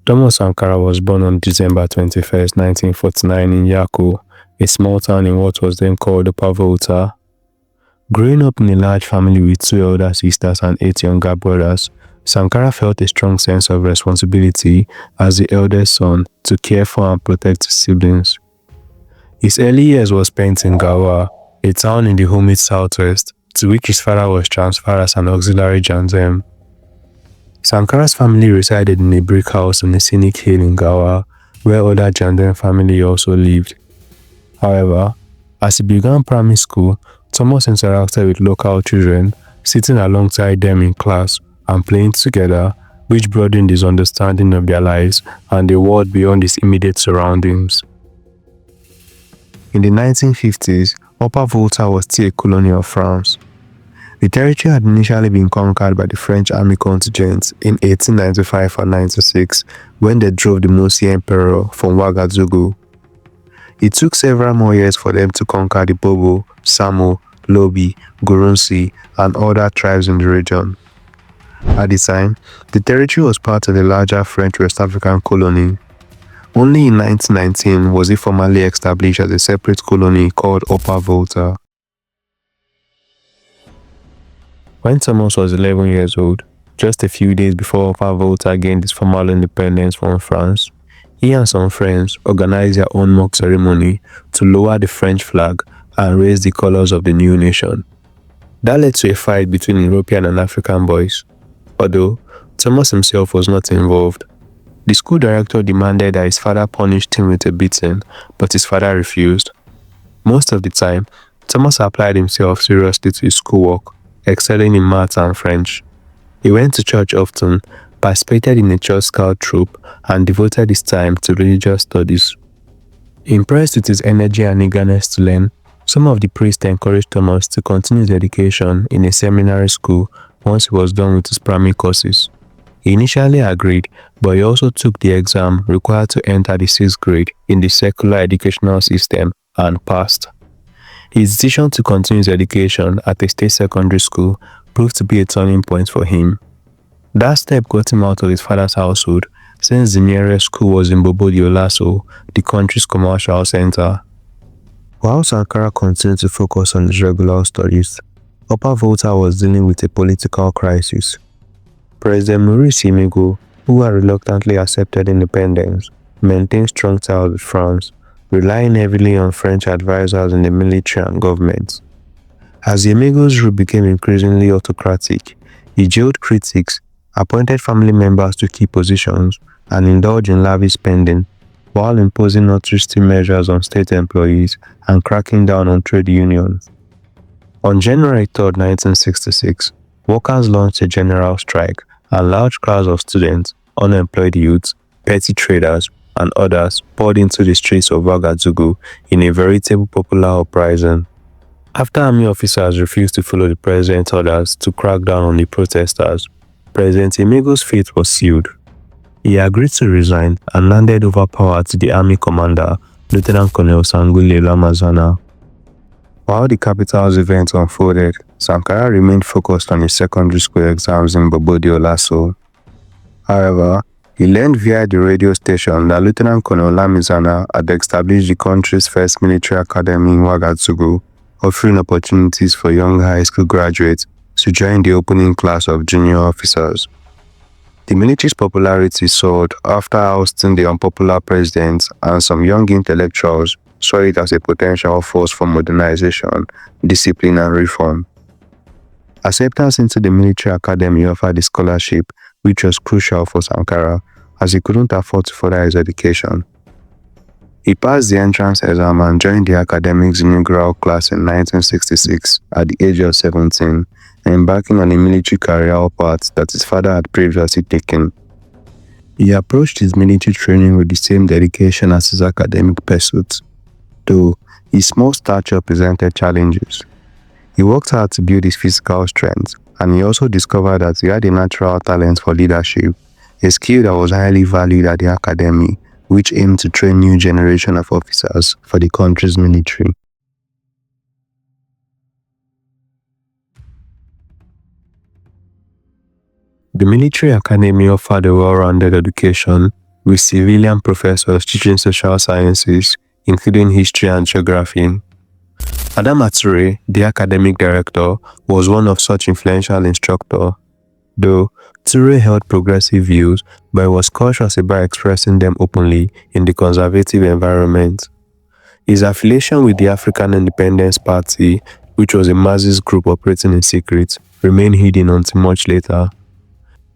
Thomas Sankara was born on December 21, 1949 in Yako, a small town in what was then called Upper Volta. Growing up in a large family with 2 elder sisters and 8 younger brothers, Sankara felt a strong sense of responsibility as the eldest son to care for and protect his siblings. His early years were spent in Gawa, a town in the humid southwest, to which his father was transferred as an auxiliary jandarm. Sankara's family resided in a brick house on a scenic hill in Gawa, where other jandarm family also lived. However, as he began primary school, Thomas interacted with local children, sitting alongside them in class and playing together, which broadened his understanding of their lives and the world beyond his immediate surroundings. In the 1950s, Upper Volta was still a colony of France. The territory had initially been conquered by the French army contingent in 1895 and 96 when they drove the Mosi Emperor from Ouagadougou. It took several more years for them to conquer the Bobo, Samo, Lobi, Gurunsi, and other tribes in the region. At the time, the territory was part of the larger French West African colony. Only in 1919 was it formally established as a separate colony called Upper Volta. When Thomas was 11 years old, just a few days before Upper Volta gained its formal independence from France, he and some friends organized their own mock ceremony to lower the French flag and raise the colors of the new nation. That led to a fight between European and African boys. Although Thomas himself was not involved, the school director demanded that his father punished him with a beating, but his father refused. Most of the time, Thomas applied himself seriously to his schoolwork, excelling in maths and French. He went to church often, participated in a church scout troop, and devoted his time to religious studies. Impressed with his energy and eagerness to learn, some of the priests encouraged Thomas to continue his education in a seminary school once he was done with his primary courses. He initially agreed, but he also took the exam required to enter the 6th grade in the secular educational system and passed. His decision to continue his education at a state secondary school proved to be a turning point for him. That step got him out of his father's household, since the nearest school was in Bobo Dioulasso, the country's commercial center. While Sankara continued to focus on his regular studies, Upper Volta was dealing with a political crisis. President Yameogo, who had reluctantly accepted independence, maintained strong ties with France, relying heavily on French advisors in the military and government. As Yameogo's rule became increasingly autocratic, he jailed critics, appointed family members to key positions, and indulged in lavish spending, while imposing austerity measures on state employees and cracking down on trade unions. On January 3, 1966, workers launched a general strike, and large crowds of students, unemployed youths, petty traders, and others poured into the streets of Ouagadougou in a veritable popular uprising. After army officers refused to follow the president's orders to crack down on the protesters, President Yameogo's fate was sealed. He agreed to resign and handed over power to the army commander, Lieutenant Colonel Sangoule Lamizana. While the capital's events unfolded, Sankara remained focused on his secondary school exams in Bobo Dioulasso. However, he learned via the radio station that Lieutenant Colonel Lamizana had established the country's first military academy in Ouagadougou, offering opportunities for young high school graduates to join the opening class of junior officers. The military's popularity soared after ousting the unpopular president, and some young intellectuals saw it as a potential force for modernization, discipline, and reform. Acceptance into the military academy offered a scholarship, which was crucial for Sankara, as he couldn't afford to further his education. He passed the entrance exam and joined the academic's inaugural class in 1966 at the age of 17, embarking on a military career path that his father had previously taken. He approached his military training with the same dedication as his academic pursuits, though his small stature presented challenges. He worked hard to build his physical strength, and he also discovered that he had a natural talent for leadership, a skill that was highly valued at the academy, which aimed to train new generation of officers for the country's military. The military academy offered a well-rounded education, with civilian professors teaching social sciences, including history and geography. Adama Toure, the academic director, was one of such influential instructors, though Toure held progressive views, but he was cautious about expressing them openly in the conservative environment. His affiliation with the African Independence Party, which was a Marxist group operating in secret, remained hidden until much later.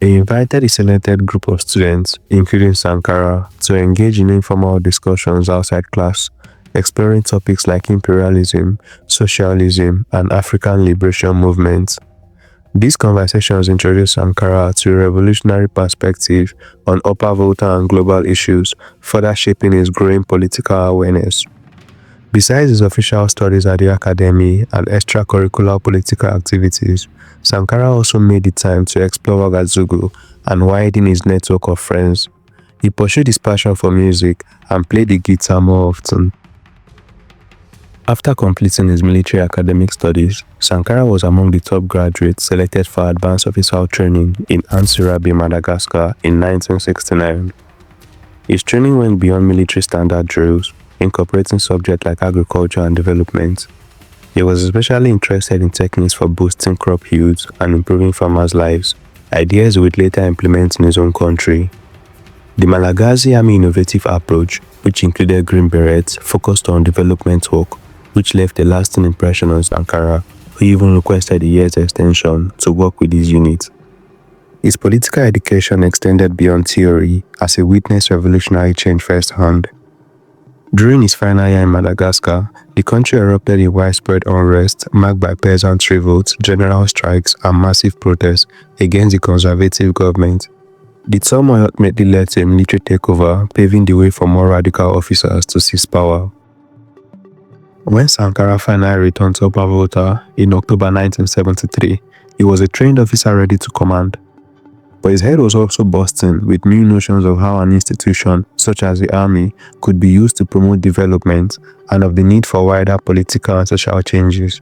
He invited a selected group of students, including Sankara, to engage in informal discussions outside class, exploring topics like imperialism, socialism, and African liberation movements. These conversations introduced Sankara to a revolutionary perspective on Upper Volta and global issues, further shaping his growing political awareness. Besides his official studies at the academy and extracurricular political activities, Sankara also made the time to explore Ouagadougou and widen his network of friends. He pursued his passion for music and played the guitar more often. After completing his military academic studies, Sankara was among the top graduates selected for advanced officer training in Anti-imperialism, Madagascar in 1969. His training went beyond military standard drills, incorporating subjects like agriculture and development. He was especially interested in techniques for boosting crop yields and improving farmers' lives, ideas he would later implement in his own country. The Malagasy Army innovative approach, which included Green Berets, focused on development work, which left a lasting impression on Sankara, who even requested a year's extension to work with his unit. His political education extended beyond theory as he witnessed revolutionary change firsthand. During his final year in Madagascar, the country erupted in widespread unrest marked by peasant revolts, general strikes, and massive protests against the conservative government. The turmoil ultimately led to a military takeover, paving the way for more radical officers to seize power. When Sankara finally returned to Upper Volta in October 1973, he was a trained officer ready to command. But his head was also bursting with new notions of how an institution, such as the army, could be used to promote development and of the need for wider political and social changes.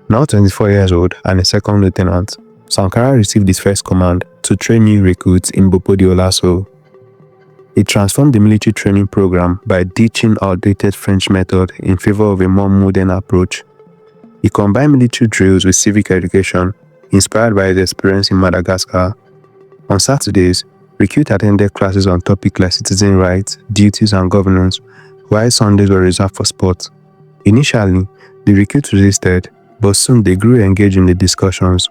Now 24 years old and a second lieutenant, Sankara received his first command to train new recruits in Bopo-Dioulasso. He transformed the military training program by ditching outdated French method in favor of a more modern approach. He combined military drills with civic education, inspired by his experience in Madagascar. On Saturdays, recruits attended classes on topics like citizen rights, duties, and governance, while Sundays were reserved for sports. Initially, the recruits resisted, but soon they grew engaged in the discussions.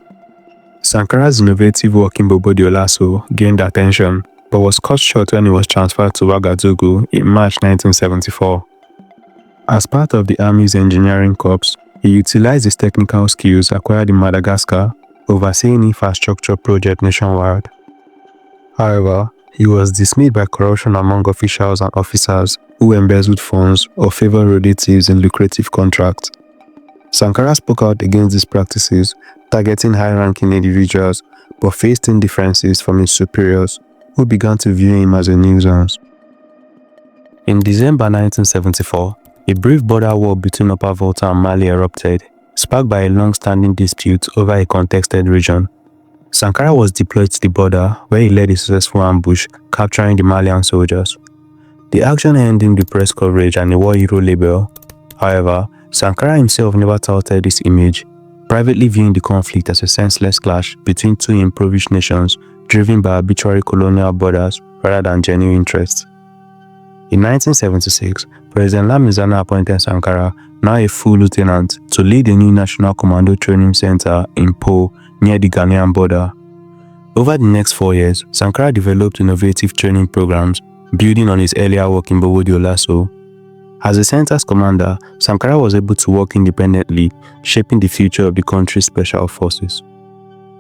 Sankara's innovative work in Bopo-Dioulasso gained attention, but was cut short when he was transferred to Ouagadougou in March 1974. As part of the Army's engineering corps, he utilized his technical skills acquired in Madagascar, overseeing infrastructure projects nationwide. However, he was dismayed by corruption among officials and officers who embezzled funds or favored relatives in lucrative contracts. Sankara spoke out against these practices, targeting high-ranking individuals, but faced indifferences from his superiors, who began to view him as a nuisance. In December 1974, a brief border war between Upper Volta and Mali erupted, sparked by a long-standing dispute over a contested region. Sankara was deployed to the border, where he led a successful ambush, capturing the Malian soldiers. The action earned him the press coverage and a war hero label. However, Sankara himself never touted this image, privately viewing the conflict as a senseless clash between two impoverished nations driven by arbitrary colonial borders rather than genuine interests. In 1976, President Lamizana appointed Sankara, now a full lieutenant, to lead a new National Commando Training Center in Po, near the Ghanaian border. Over the next 4 years, Sankara developed innovative training programs, building on his earlier work in Bopo-Dioulasso. As the center's commander, Sankara was able to work independently, shaping the future of the country's special forces.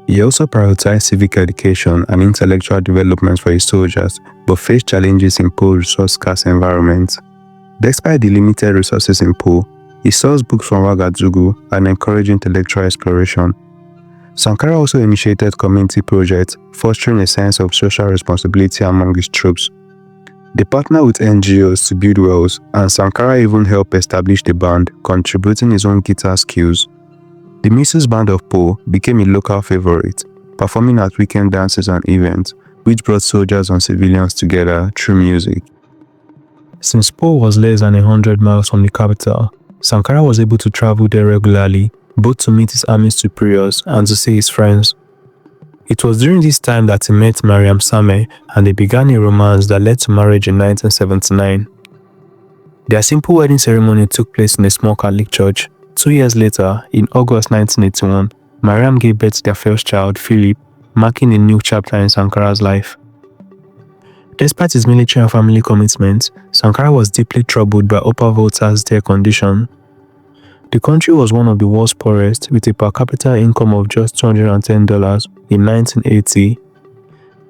He also prioritized civic education and intellectual development for his soldiers, but faced challenges in Po's resource-scarce environment. Despite the limited resources in Po, he sourced books from Ouagadougou and encouraged intellectual exploration. Sankara also initiated community projects, fostering a sense of social responsibility among his troops. They partnered with NGOs to build wells, and Sankara even helped establish the band, contributing his own guitar skills. The Mrs. Band of Po became a local favorite, performing at weekend dances and events, which brought soldiers and civilians together through music. Since Po was less than 100 miles from the capital, Sankara was able to travel there regularly, both to meet his army superiors and to see his friends. It was during this time that he met Mariam Sameh and they began a romance that led to marriage in 1979. Their simple wedding ceremony took place in a small Catholic church. 2 years later, in August 1981, Mariam gave birth to their first child, Philip, marking a new chapter in Sankara's life. Despite his military and family commitments, Sankara was deeply troubled by Upper Volta's dire condition. The country was one of the world's poorest, with a per capita income of just $210 in 1980.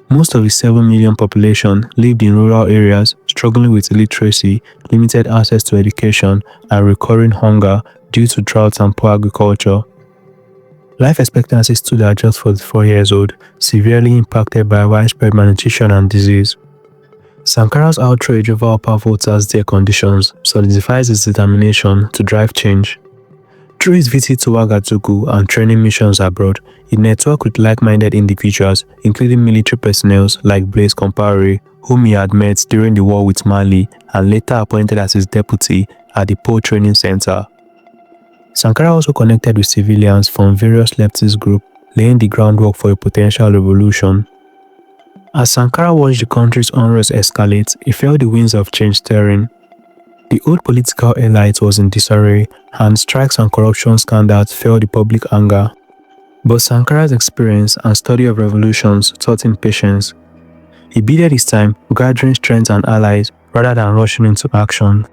Most of the 7 million population lived in rural areas, struggling with illiteracy, limited access to education, and recurring hunger due to droughts and poor agriculture. Life expectancy stood at just 44 years old, severely impacted by widespread malnutrition and disease. Sankara's outrage over Upper Volta's dire conditions solidifies his determination to drive change. Through his visit to Ouagadougou and training missions abroad, he networked with like-minded individuals, including military personnel like Blaise Compaoré, whom he had met during the war with Mali and later appointed as his deputy at the Po Training Center. Sankara also connected with civilians from various leftist groups, laying the groundwork for a potential revolution. As Sankara watched the country's unrest escalate, he felt the winds of change stirring. The old political elite was in disarray, and strikes and corruption scandals fueled the public anger. But Sankara's experience and study of revolutions taught him patience. He bided his time, gathering strength and allies rather than rushing into action.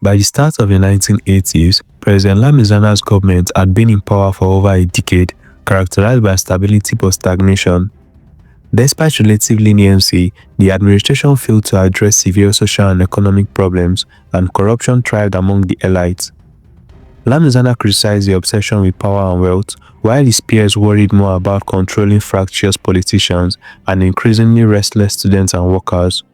By the start of the 1980s, President Lamizana's government had been in power for over a decade, characterized by stability but stagnation. Despite relative leniency, the administration failed to address severe social and economic problems, and corruption thrived among the elites. Lamizana criticized the obsession with power and wealth, while his peers worried more about controlling fractious politicians and increasingly restless students and workers.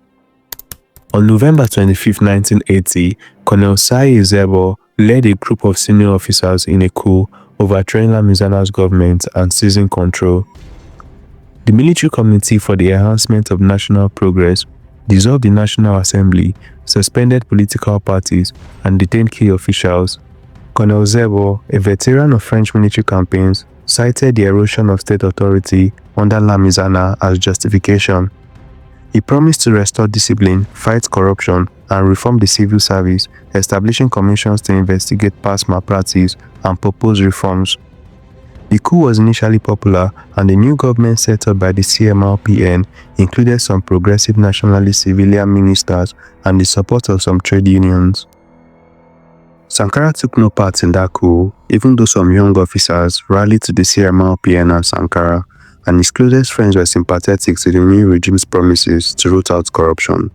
On November 25, 1980, Colonel Sai Ezebo led a group of senior officers in a coup, overthrowing Lamizana's government and seizing control. The Military Committee for the Enhancement of National Progress dissolved the National Assembly, suspended political parties, and detained key officials. Colonel Zebo, a veteran of French military campaigns, cited the erosion of state authority under Lamizana as justification. He promised to restore discipline, fight corruption, and reform the civil service, establishing commissions to investigate past malpractice and propose reforms. The coup was initially popular, and the new government set up by the CMRPN included some progressive nationalist civilian ministers and the support of some trade unions. Sankara took no part in that coup, even though some young officers rallied to the CMRPN and Sankara, and his closest friends were sympathetic to the new regime's promises to root out corruption.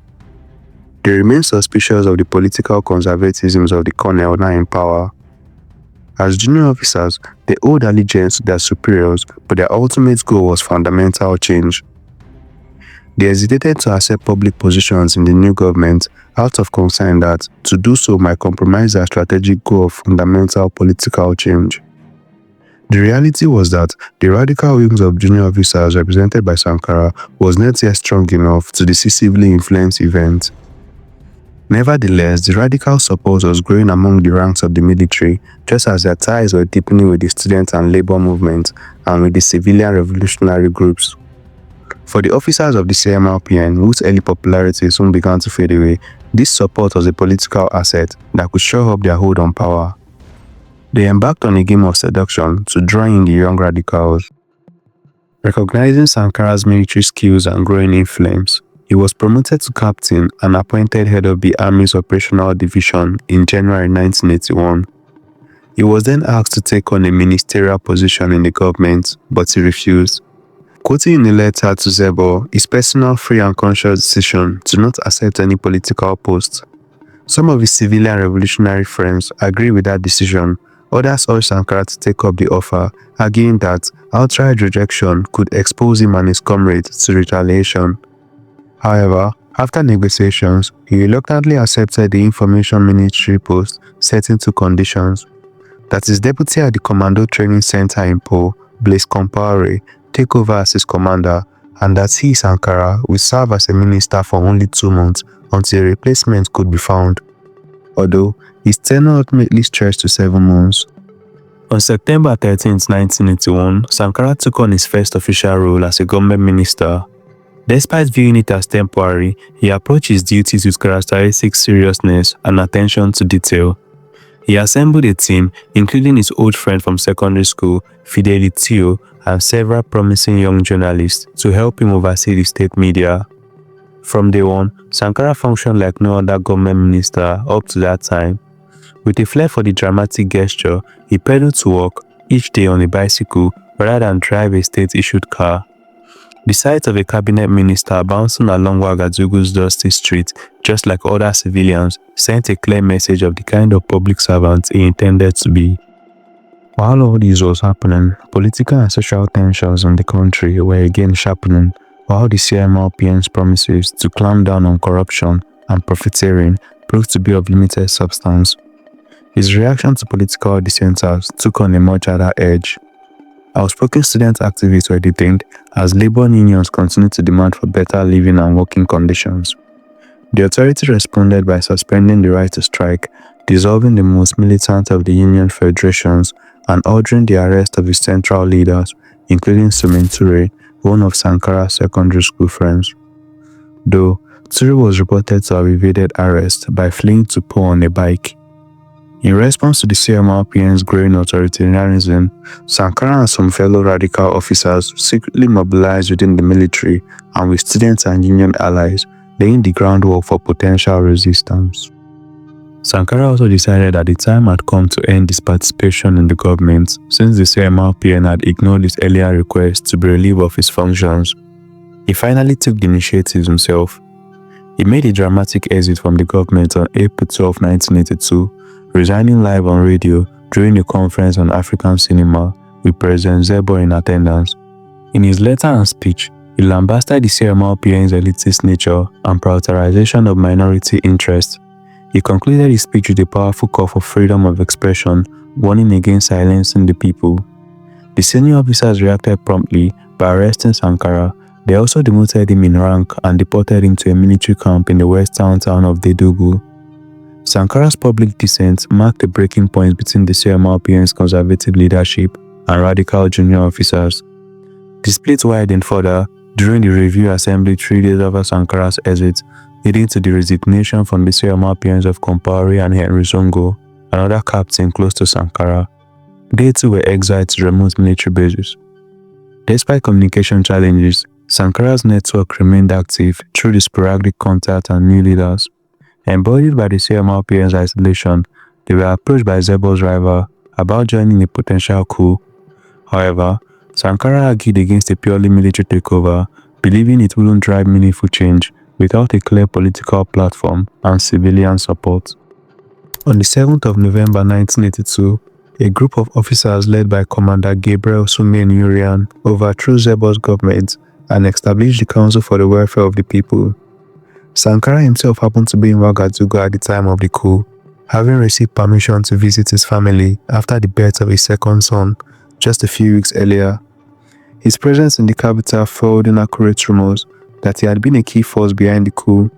They remained suspicious of the political conservatisms of the colonel now in power. As junior officers, they owed allegiance to their superiors, but their ultimate goal was fundamental change. They hesitated to accept public positions in the new government out of concern that to do so might compromise their strategic goal of fundamental political change. The reality was that the radical wings of junior officers represented by Sankara was not yet strong enough to decisively influence events. Nevertheless, the radical support was growing among the ranks of the military, just as their ties were deepening with the student and labor movement and with the civilian revolutionary groups. For the officers of the CMRPN, whose early popularity soon began to fade away, this support was a political asset that could shore up their hold on power. They embarked on a game of seduction to draw in the young radicals. Recognizing Sankara's military skills and growing influence, he was promoted to captain and appointed head of the Army's Operational Division in January 1981. He was then asked to take on a ministerial position in the government, but he refused. Quoting in a letter to Zebo his personal free and conscious decision to not accept any political post. Some of his civilian revolutionary friends agreed with that decision. Others urged Sankara to take up the offer, arguing that outright rejection could expose him and his comrades to retaliation. However, after negotiations, he reluctantly accepted the information ministry post, setting two conditions. that his deputy at the Commando Training Center in Po, Blaise Compaoré, take over as his commander, and that he, Sankara, will serve as a minister for only 2 months until a replacement could be found, although his tenure ultimately stretched to 7 months. On September 13, 1981, Sankara took on his first official role as a government minister. Despite viewing it as temporary, he approached his duties with characteristic seriousness and attention to detail. He assembled a team, including his old friend from secondary school, Fidelio, and several promising young journalists to help him oversee the state media. From day one, Sankara functioned like no other government minister up to that time. With a flair for the dramatic gesture, he pedaled to work each day on a bicycle rather than drive a state-issued car. The sight of a cabinet minister bouncing along Ouagadougou's dusty streets, just like other civilians, sent a clear message of the kind of public servant he intended to be. While all this was happening, political and social tensions in the country were again sharpening, while the CMRPN's promises to clamp down on corruption and profiteering proved to be of limited substance. His reaction to political dissenters took on a much harder edge. Outspoken student activists were detained as labor unions continued to demand for better living and working conditions. The authority responded by suspending the right to strike, dissolving the most militant of the union federations, and ordering the arrest of his central leaders, including Sumin Ture, one of Sankara's secondary school friends. Though, Ture was reported to have evaded arrest by fleeing to Po on a bike. In response to the CMRPN's growing authoritarianism, Sankara and some fellow radical officers secretly mobilized within the military and with students and union allies, laying the groundwork for potential resistance. Sankara also decided that the time had come to end his participation in the government, since the CMRPN had ignored his earlier request to be relieved of his functions. He finally took the initiative himself. He made a dramatic exit from the government on April 12, 1982, resigning live on radio during a conference on African cinema with President Zebo in attendance. In his letter and speech, he lambasted the CMRPN's elitist nature and prioritization of minority interests. He concluded his speech with a powerful call for freedom of expression, warning against silencing the people. The senior officers reacted promptly by arresting Sankara. They also demoted him in rank and deported him to a military camp in the western town of Dedougou. Sankara's public dissent marked a breaking point between the CMRPN's conservative leadership and radical junior officers. The split widened further during the review assembly 3 days after Sankara's exit, leading to the resignation from the CMRPNs of Compaoré and Henry Zongo, another captain close to Sankara. They too were exiled to remote military bases. Despite communication challenges, Sankara's network remained active through the sporadic contact and new leaders. Embodied by the CMRPN's isolation, they were approached by Zebo's rival about joining a potential coup. However, Sankara argued against a purely military takeover, believing it wouldn't drive meaningful change without a clear political platform and civilian support. On the 7th of November 1982, a group of officers led by Commander Gabriel Sumen Urian overthrew Zebo's government and established the Council for the Welfare of the People. Sankara himself happened to be in Ouagadougou at the time of the coup, having received permission to visit his family after the birth of his second son just a few weeks earlier. His presence in the capital fueled inaccurate rumors that he had been a key force behind the coup.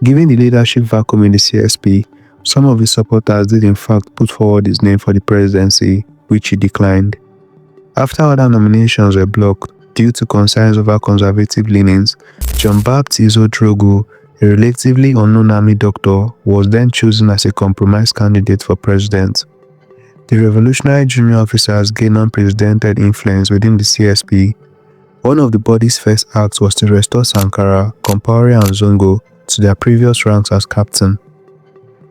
Given the leadership vacuum in the CSP, some of his supporters did in fact put forward his name for the presidency, which he declined. After other nominations were blocked due to concerns over conservative leanings, Jean-Baptiste Ouedraogo, a relatively unknown army doctor, was then chosen as a compromise candidate for president. The revolutionary junior officers gained unprecedented influence within the CSP. One of the body's first acts was to restore Sankara, Compaoré and Zongo to their previous ranks as captain.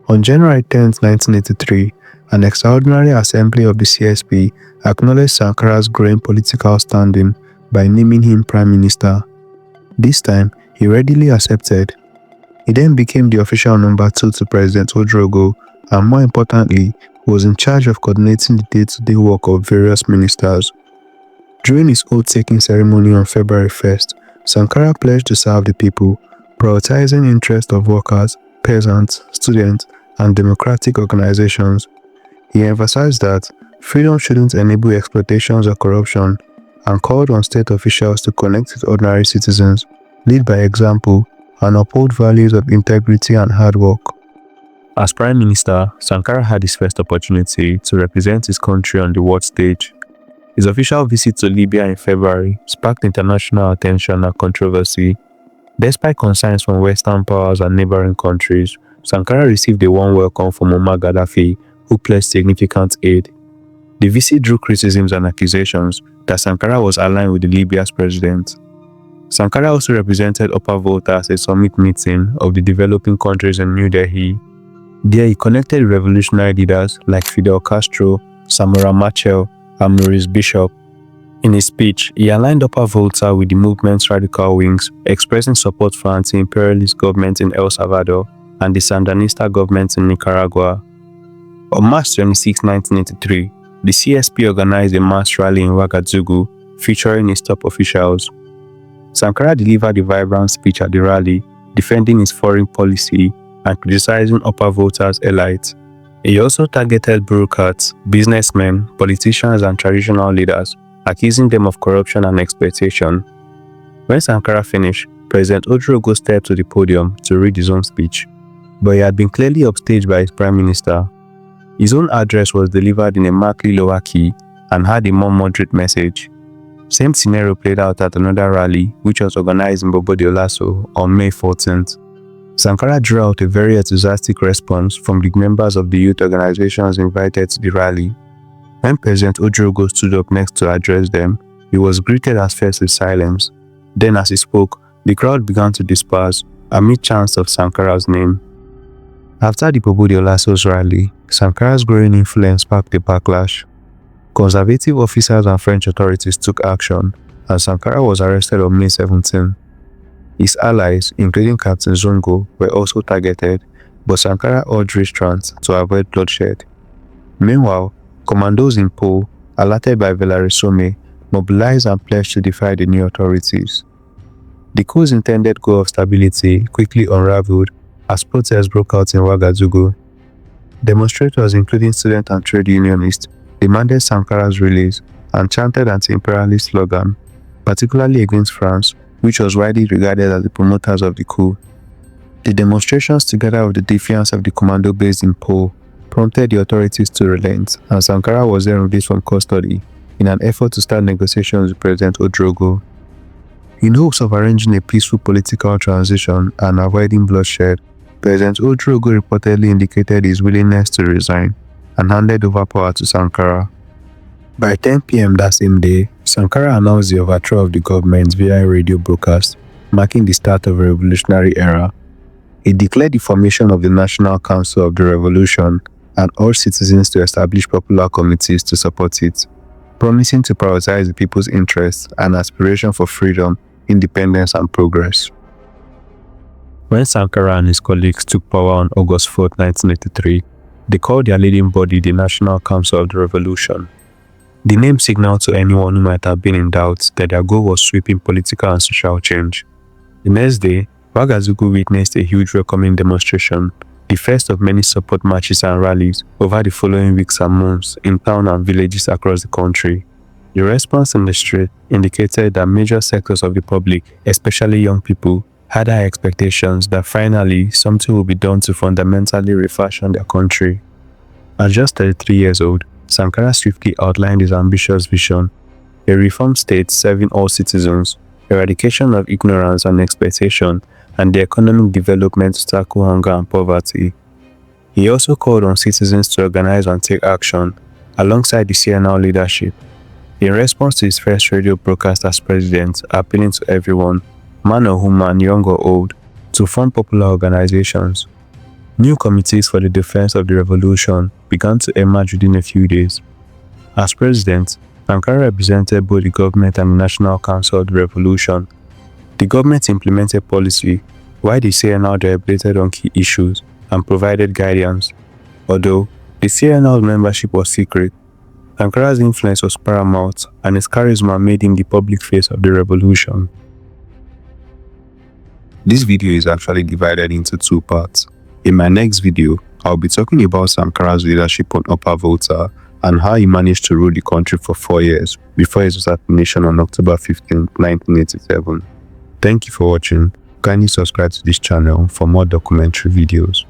On January 10, 1983, an extraordinary assembly of the CSP acknowledged Sankara's growing political standing by naming him Prime Minister. This time, he readily accepted. He then became the official number 2 to President Ouedraogo and, more importantly, was in charge of coordinating the day-to-day work of various ministers. During his oath-taking ceremony on February 1st, Sankara pledged to serve the people, prioritizing the interests of workers, peasants, students, and democratic organizations. He emphasized that freedom shouldn't enable exploitations or corruption, and called on state officials to connect with ordinary citizens, lead by example, and uphold values of integrity and hard work. As Prime Minister, Sankara had his first opportunity to represent his country on the world stage. His official visit to Libya in February sparked international attention and controversy. Despite concerns from Western powers and neighboring countries, Sankara received a warm welcome from Muammar Gaddafi, who pledged significant aid. The visit drew criticisms and accusations that Sankara was aligned with the Libya's president. Sankara also represented Upper Volta at a summit meeting of the developing countries in New Delhi. There he connected with revolutionary leaders like Fidel Castro, Samora Machel, and Maurice Bishop. In his speech, he aligned Upper Volta with the movement's radical wings, expressing support for anti-imperialist government in El Salvador and the Sandinista government in Nicaragua. On March 26, 1983, the CSP organized a mass rally in Ouagadougou featuring its top officials. Sankara delivered a vibrant speech at the rally, defending his foreign policy and criticizing Upper Volta's elites. He also targeted bureaucrats, businessmen, politicians, and traditional leaders, accusing them of corruption and exploitation. When Sankara finished, President Ouedraogo stepped to the podium to read his own speech, but he had been clearly upstaged by his prime minister. His own address was delivered in a markedly lower key and had a more moderate message. Same scenario played out at another rally, which was organized in Bobo Dioulasso on May 14th. Sankara drew out a very enthusiastic response from the members of the youth organizations invited to the rally. When President Ouedraogo stood up next to address them, he was greeted at first with silence. Then as he spoke, the crowd began to disperse amid chants of Sankara's name. After the Bobo Dioulasso rally, Sankara's growing influence sparked a backlash. Conservative officers and French authorities took action, and Sankara was arrested on May 17. His allies, including Captain Zongo, were also targeted, but Sankara urged restraint to avoid bloodshed. Meanwhile, commandos in Po, alerted by Velarisome, mobilized and pledged to defy the new authorities. The coup's intended goal of stability quickly unraveled as protests broke out in Ouagadougou. Demonstrators, including student and trade unionists, demanded Sankara's release and chanted anti-imperialist slogans, particularly against France, which was widely regarded as the promoters of the coup. The demonstrations, together with the defiance of the commando based in Po, prompted the authorities to relent, and Sankara was then released from custody in an effort to start negotiations with President Ouedraogo. In hopes of arranging a peaceful political transition and avoiding bloodshed, President Ouedraogo reportedly indicated his willingness to resign and handed over power to Sankara. By 10 p.m. that same day, Sankara announced the overthrow of the government via a radio broadcast, marking the start of a revolutionary era. He declared the formation of the National Council of the Revolution and urged citizens to establish popular committees to support it, promising to prioritize the people's interests and aspiration for freedom, independence, and progress. When Sankara and his colleagues took power on August 4, 1983, they called their leading body the National Council of the Revolution. The name signaled to anyone who might have been in doubt that their goal was sweeping political and social change. The next day, Ouagadougou witnessed a huge welcoming demonstration, the first of many support marches and rallies over the following weeks and months in towns and villages across the country. The response in the street indicated that major sectors of the public, especially young people, had high expectations that finally something would be done to fundamentally refashion their country. At just 33 years old, Sankara swiftly outlined his ambitious vision: a reformed state serving all citizens, eradication of ignorance and exploitation, and the economic development to tackle hunger and poverty. He also called on citizens to organize and take action, alongside the CNL leadership. In response to his first radio broadcast as president, appealing to everyone, man or woman, young or old, to form popular organizations. New committees for the defense of the revolution began to emerge within a few days. As president, Sankara represented both the government and the National Council of the Revolution. The government implemented policy, while the CNL deliberated on key issues and provided guidance. Although the CNL membership was secret, Sankara's influence was paramount, and his charisma made him the public face of the revolution. This video is actually divided into two parts. In my next video, I'll be talking about Sankara's leadership on Upper Volta and how he managed to rule the country for 4 years before his assassination on October 15, 1987. Thank you for watching. Kindly subscribe to this channel for more documentary videos.